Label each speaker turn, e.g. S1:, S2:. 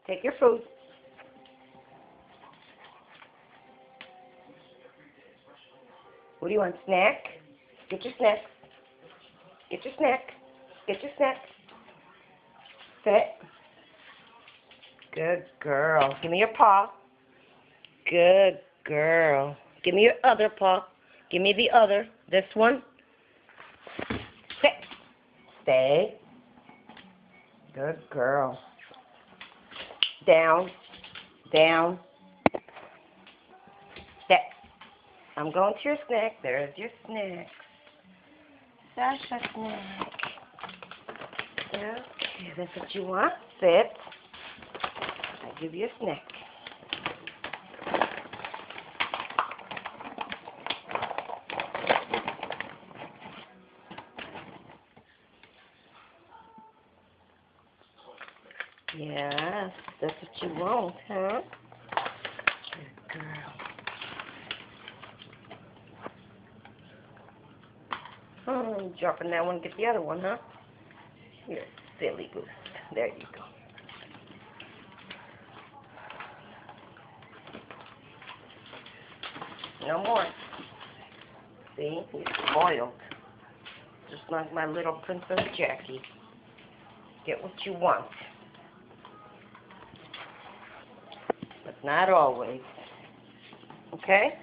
S1: Take your food. What do you want? Snack? Get your snack. Get your snack. Get your snack. Sit. Good girl. Give me your paw. Good girl. Give me your other paw. Give me the other. This one. Sit. Stay. Good girl. Down. Down. Sit. I'm going to your snack. There's your snack. That's a snack. Okay, that's what you want. Sit. I give you a snack. Yes, that's what you want, huh? Good girl. Dropping that one, get the other one, huh? You're a silly goose. There you go. No more. See? You're spoiled. Just like my little Princess Jackie. Get what you want. But not always. Okay?